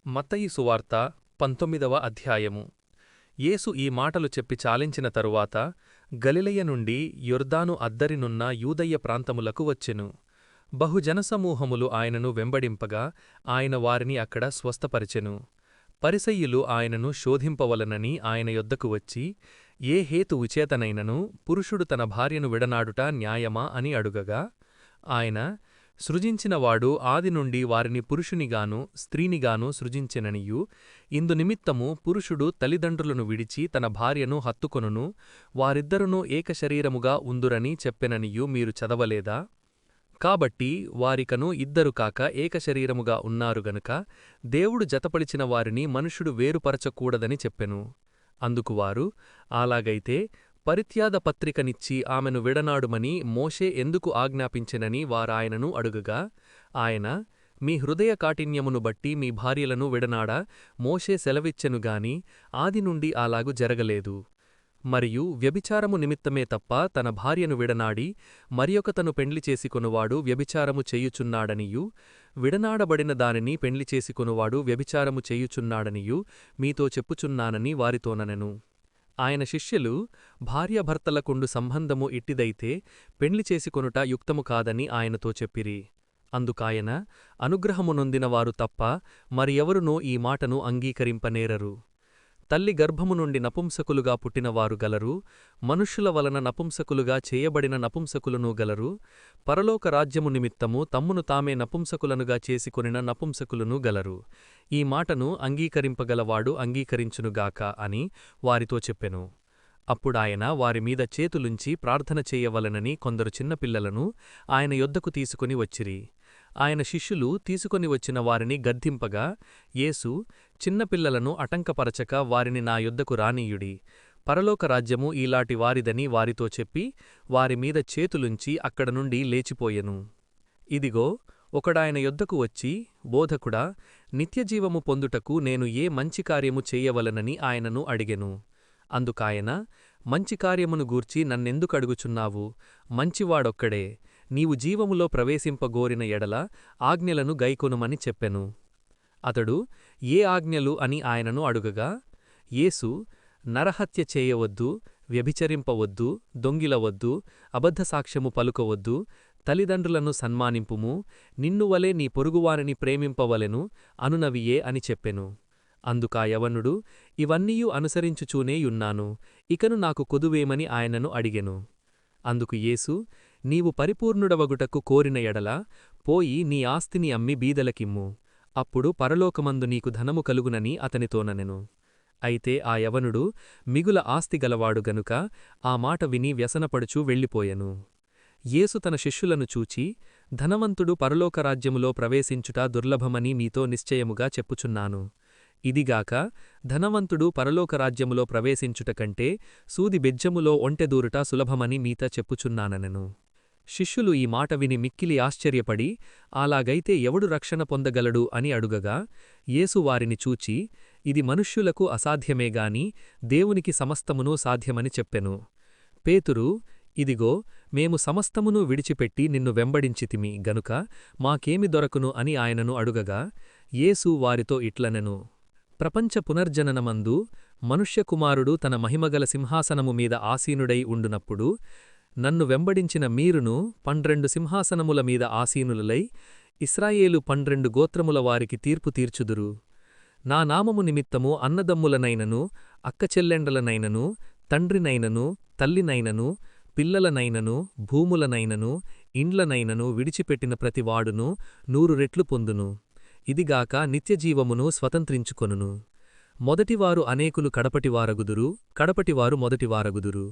మత్తయి సువార్త 19వ అధ్యాయము. యేసు ఈ మాటలు చెప్పి చాలించిన తరువాత గలిలయ నుండి యొర్దాను అద్దరినున్న యూదయ్య ప్రాంతములకు వచ్చెను. బహుజనసమూహములు ఆయనను వెంబడింపగా ఆయన వారిని అక్కడ స్వస్థపరిచెను. పరిసయ్యులు ఆయనను శోధింపవలనని ఆయన యొద్దకు వచ్చి, ఏ హేతువుచేతనైనను పురుషుడు తన భార్యను విడనాడుట న్యాయమా అని అడుగగా, ఆయన, సృజించినవాడు ఆదినుండి వారిని పురుషునిగాను స్త్రీనిగాను సృజించెననియూ, ఇందునిమిత్తము పురుషుడు తల్లిదండ్రులను విడిచి తన భార్యను హత్తుకొనును, వారిద్దరునూ ఏకశరీరముగా ఉందురని చెప్పెననియూ మీరు చదవలేదా? కాబట్టి వారికను ఇద్దరు కాక ఏకశరీరముగా ఉన్నారు గనుక దేవుడు జతపలిచిన వారిని మనుషుడు వేరుపరచకూడదని చెప్పెను. అందుకు వారు, అలాగైతే పరిత్యాద పత్రికనిచ్చి ఆమెను విడనాడుమని మోషే ఎందుకు ఆజ్ఞాపించెనని వారాయనను అడుగగా, ఆయన, మీ హృదయ కాఠిన్యమును బట్టి మీ భార్యలను విడనాడ మోషే సెలవిచ్చెనుగాని ఆదినుండి అలాగు జరగలేదు. మరియు వ్యభిచారము నిమిత్తమే తప్ప తన భార్యను విడనాడి మరియొకతను పెండ్లి చేసుకొనువాడు వ్యభిచారము చేయుచున్నాడనియూ, విడనాడబడిన దానిని పెండ్లి చేసుకొనువాడు వ్యభిచారము చేయుచున్నాడనియూ మీతో చెప్పుచున్నానని వారితోననెను. ఆయన శిష్యులు, భార్యాభర్తలకుండు సంబంధము ఇట్టిదైతే పెండ్లి చేసుకొనుట యుక్తము కాదని ఆయనతో చెప్పిరి. అందుకాయన, అనుగ్రహము నొందినవారు తప్ప మరి ఎవరునూ ఈ మాటను అంగీకరింపనేరరు. తల్లి గర్భము నుండి నపుంసకులుగా పుట్టినవారు గలరు, మనుష్యుల వలన నపుంసకులుగా చేయబడిన నపుంసకులునూ గలరు, పరలోక రాజ్యము నిమిత్తము తమ్మును తామే నపుంసకులనుగా చేసుకొనిన నపుంసకులునూ గలరు. ఈ మాటను అంగీకరింపగలవాడు అంగీకరించునుగాక అని వారితో చెప్పెను. అప్పుడాయన వారిమీద చేతులుంచి ప్రార్థన చేయవలనని కొందరు చిన్నపిల్లలను ఆయన యొద్దకు తీసుకుని వచ్చిరి. ఆయన శిష్యులు తీసుకొని వచ్చిన వారిని గద్దింపగా, యేసు, చిన్నపిల్లలను అటంకపరచక వారిని నా యొద్దకు రానీయుడి, పరలోక రాజ్యము ఈలాటి వారిదని వారితో చెప్పి వారిమీద చేతులుంచి అక్కడ నుండి లేచిపోయెను. ఇదిగో, ఒకడాయన యొద్దకు వచ్చి, బోధకుడా, నిత్యజీవము పొందుటకు నేను ఏ మంచి కార్యము చేయవలనని ఆయనను అడిగెను. అందుకాయన, మంచి కార్యమును గూర్చి నన్నెందుకడుగుచున్నావు? మంచివాడొక్కడే. నీవు జీవములో ప్రవేశింపగోరిన ఎడల ఆజ్ఞలను గైకొనుమని చెప్పెను. అతడు, ఏ ఆజ్ఞలు అని ఆయనను అడుగగా, యేసు, నరహత్య చేయవద్దు, వ్యభిచరింపవద్దు, దొంగిలవద్దు, అబద్ధసాక్ష్యము పలుకవద్దు, తల్లిదండ్రులను సన్మానింపుము, నిన్నువలే నీ పొరుగువారిని ప్రేమింపవలెను అనునవియే అని చెప్పెను. అందుకా యవనుడు, ఇవన్నీయు అనుసరించుచూనేయున్నాను, ఇకను నాకు కొదువేమని ఆయనను అడిగెను. అందుకు యేసు, నీవు పరిపూర్ణుడవగుటకు కోరిన ఎడల పోయి నీ ఆస్తిని అమ్మి బీదలకిమ్ము, అప్పుడు పరలోకమందు నీకు ధనము కలుగునని అతనితోననెను. అయితే ఆ యవనుడు మిగుల ఆస్తి గలవాడు గనుక ఆ మాట విని వ్యసనపడుచూ వెళ్ళిపోయెను. యేసు తన శిష్యులను చూచి, ధనవంతుడు పరలోకరాజ్యములో ప్రవేశించుట దుర్లభమని మీతో నిశ్చయముగా చెప్పుచున్నాను. ఇదిగాక ధనవంతుడు పరలోకరాజ్యములో ప్రవేశించుటకంటే సూది బెజ్జములో ఒంటెదూరుట సులభమని మీత చెప్పుచున్నాననెను. శిష్యులు ఈ మాట విని మిక్కిలి ఆశ్చర్యపడి, అలాగైతే ఎవడు రక్షణ పొందగలడు అని అడుగగా, యేసు వారిని చూచి, ఇది మనుష్యులకు అసాధ్యమేగాని దేవునికి సమస్తమునూ సాధ్యమని చెప్పెను. పేతురు, ఇదిగో, మేము సమస్తమునూ విడిచిపెట్టి నిన్ను వెంబడించితిమి గనుక మాకేమి దొరకును అని ఆయనను అడుగగా, యేసు వారితో ఇట్లనెను, ప్రపంచ పునర్జననమందు మనుష్యకుమారుడు తన మహిమగల సింహాసనము మీద ఆసీనుడై ఉండునప్పుడు నన్ను వెంబడించిన మీరును 12 సింహాసనముల మీద ఆసీనులై ఇశ్రాయేలు 12 గోత్రముల వారికి తీర్పు తీర్చుదురు. నా నామము నిమిత్తము అన్నదమ్ములనైనను, అక్కచెల్లెండలనైనను, తండ్రినైనను, తల్లినైనను, పిల్లలనైనను, భూములనైనను, ఇండ్లనైనను విడిచిపెట్టిన ప్రతివాడును 100 రెట్లు పొందును. ఇదిగాక నిత్యజీవమును స్వతంత్రించుకొనును. మొదటివారు అనేకులు కడపటివారగుదురు, కడపటివారు మొదటివారగుదురు.